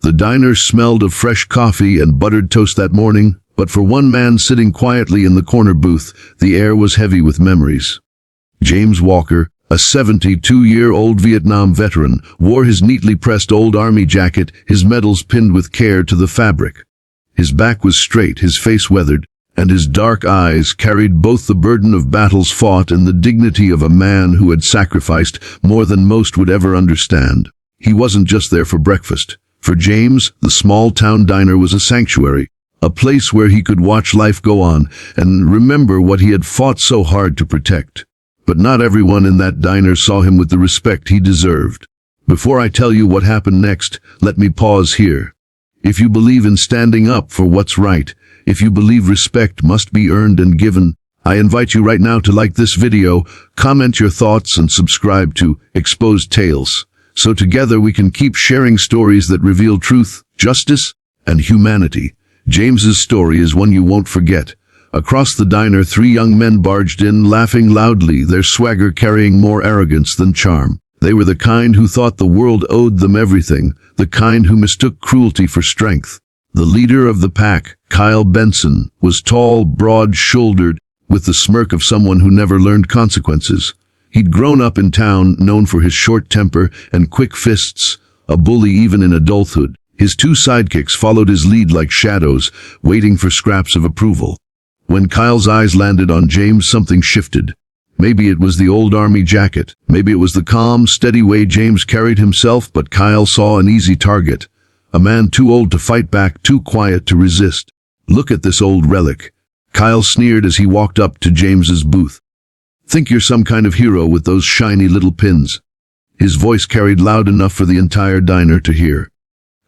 The diner smelled of fresh coffee and buttered toast that morning, but for one man sitting quietly in the corner booth, the air was heavy with memories. James Walker, a 72-year-old Vietnam veteran, wore his neatly pressed old army jacket, his medals pinned with care to the fabric. His back was straight, his face weathered, and his dark eyes carried both the burden of battles fought and the dignity of a man who had sacrificed more than most would ever understand. He wasn't just there for breakfast. For James, the small-town diner was a sanctuary, a place where he could watch life go on and remember what he had fought so hard to protect. But not everyone in that diner saw him with the respect he deserved. Before I tell you what happened next, let me pause here. If you believe in standing up for what's right, if you believe respect must be earned and given, I invite you right now to like this video, comment your thoughts, and subscribe to Exposed Tales, so together we can keep sharing stories that reveal truth, justice, and humanity. James's story is one you won't forget. Across the diner, three young men barged in, laughing loudly, their swagger carrying more arrogance than charm. They were the kind who thought the world owed them everything, the kind who mistook cruelty for strength. The leader of the pack, Kyle Benson, was tall, broad-shouldered, with the smirk of someone who never learned consequences. He'd grown up in town, known for his short temper and quick fists, a bully even in adulthood. His two sidekicks followed his lead like shadows, waiting for scraps of approval. When Kyle's eyes landed on James, something shifted. Maybe it was the old army jacket. Maybe it was the calm, steady way James carried himself, but Kyle saw an easy target. A man too old to fight back, too quiet to resist. "Look at this old relic," Kyle sneered as he walked up to James's booth. "Think you're some kind of hero with those shiny little pins." His voice carried loud enough for the entire diner to hear.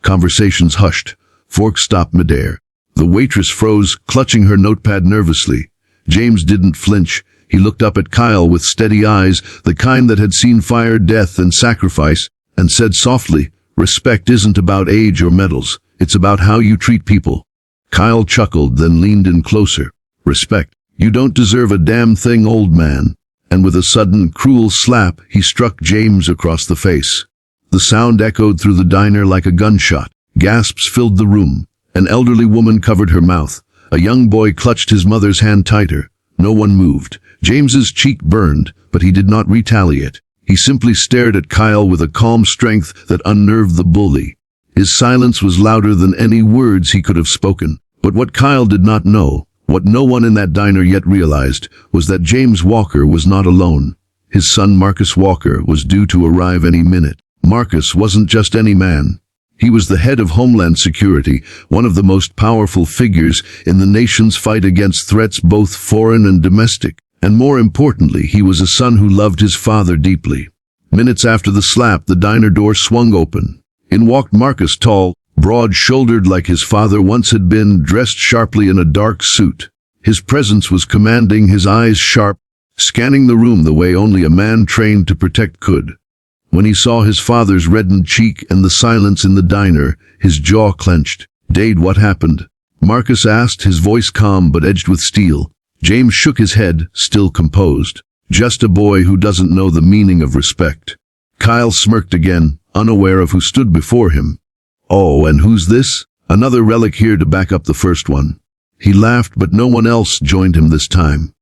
Conversations hushed. Forks stopped midair. The waitress froze, clutching her notepad nervously. James didn't flinch. He looked up at Kyle with steady eyes, the kind that had seen fire, death, and sacrifice, and said softly, "Respect isn't about age or medals. It's about how you treat people." Kyle chuckled, then leaned in closer. "Respect? You don't deserve a damn thing, old man." And with a sudden, cruel slap, he struck James across the face. The sound echoed through the diner like a gunshot. Gasps filled the room. An elderly woman covered her mouth. A young boy clutched his mother's hand tighter. No one moved. James's cheek burned, but he did not retaliate. He simply stared at Kyle with a calm strength that unnerved the bully. His silence was louder than any words he could have spoken. But what Kyle did not know, what no one in that diner yet realized, was that James Walker was not alone. His son Marcus Walker was due to arrive any minute. Marcus wasn't just any man. He was the head of Homeland Security, one of the most powerful figures in the nation's fight against threats both foreign and domestic. And more importantly, he was a son who loved his father deeply. Minutes after the slap, the diner door swung open. In walked Marcus, tall, broad-shouldered like his father once had been, dressed sharply in a dark suit. His presence was commanding, his eyes sharp, scanning the room the way only a man trained to protect could. When he saw his father's reddened cheek and the silence in the diner, his jaw clenched. "Dade, what happened?" Marcus asked, his voice calm but edged with steel. James shook his head, still composed. "Just a boy who doesn't know the meaning of respect." Kyle smirked again, unaware of who stood before him. "Oh, and who's this?" "Another relic here to back up the first one." He laughed, but no one else joined him this time.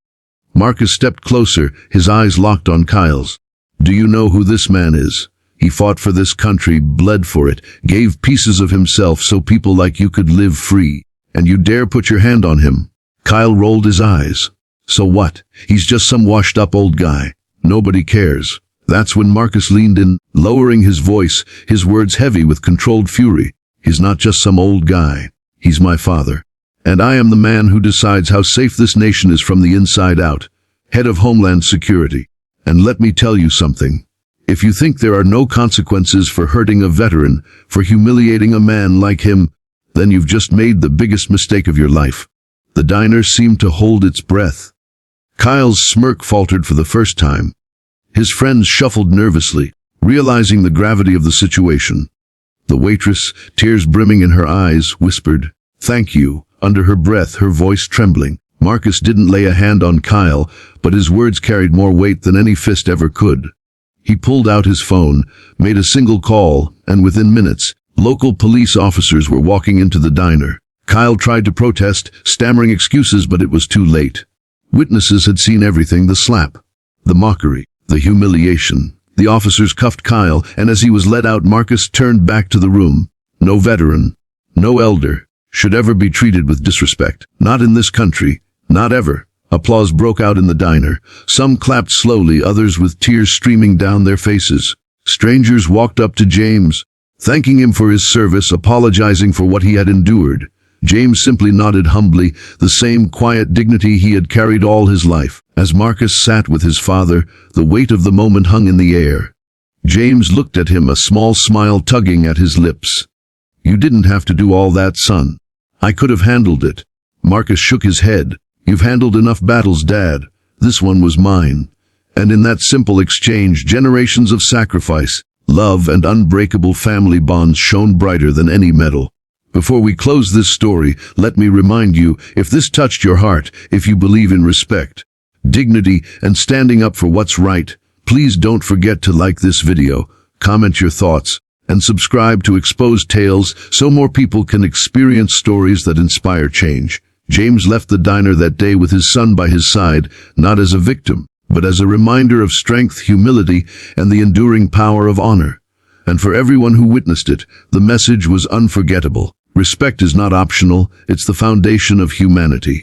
Marcus stepped closer, his eyes locked on Kyle's. "Do you know who this man is? He fought for this country, bled for it, gave pieces of himself so people like you could live free. And you dare put your hand on him?" Kyle rolled his eyes. "So what? He's just some washed-up old guy. Nobody cares." That's when Marcus leaned in, lowering his voice, his words heavy with controlled fury. "He's not just some old guy. He's my father. And I am the man who decides how safe this nation is from the inside out. Head of Homeland Security. And let me tell you something. If you think there are no consequences for hurting a veteran, for humiliating a man like him, then you've just made the biggest mistake of your life." The diner seemed to hold its breath. Kyle's smirk faltered for the first time. His friends shuffled nervously, realizing the gravity of the situation. The waitress, tears brimming in her eyes, whispered, "Thank you," under her breath, her voice trembling. Marcus didn't lay a hand on Kyle, but his words carried more weight than any fist ever could. He pulled out his phone, made a single call, and within minutes, Local police officers were walking into the diner. Kyle tried to protest, stammering excuses, but it was too late. Witnesses had seen everything: the slap, the mockery, the humiliation. The officers cuffed Kyle, and as he was led out, Marcus turned back to the room. No veteran, no elder, should ever be treated with disrespect. Not in this country, not ever. Applause broke out in the diner. Some clapped slowly, others with tears streaming down their faces. Strangers walked up to James, thanking him for his service, apologizing for what he had endured. James simply nodded humbly, the same quiet dignity he had carried all his life. As Marcus sat with his father, the weight of the moment hung in the air. James looked at him, a small smile tugging at his lips. "You didn't have to do all that, son. I could have handled it." Marcus shook his head. "You've handled enough battles, Dad. This one was mine." And in that simple exchange, generations of sacrifice, love, and unbreakable family bonds shone brighter than any medal. Before we close this story, let me remind you, if this touched your heart, if you believe in respect, dignity, and standing up for what's right, please don't forget to like this video, comment your thoughts, and subscribe to Exposed Tales so more people can experience stories that inspire change. James left the diner that day with his son by his side, not as a victim, but as a reminder of strength, humility, and the enduring power of honor. And for everyone who witnessed it, the message was unforgettable. Respect is not optional, it's the foundation of humanity.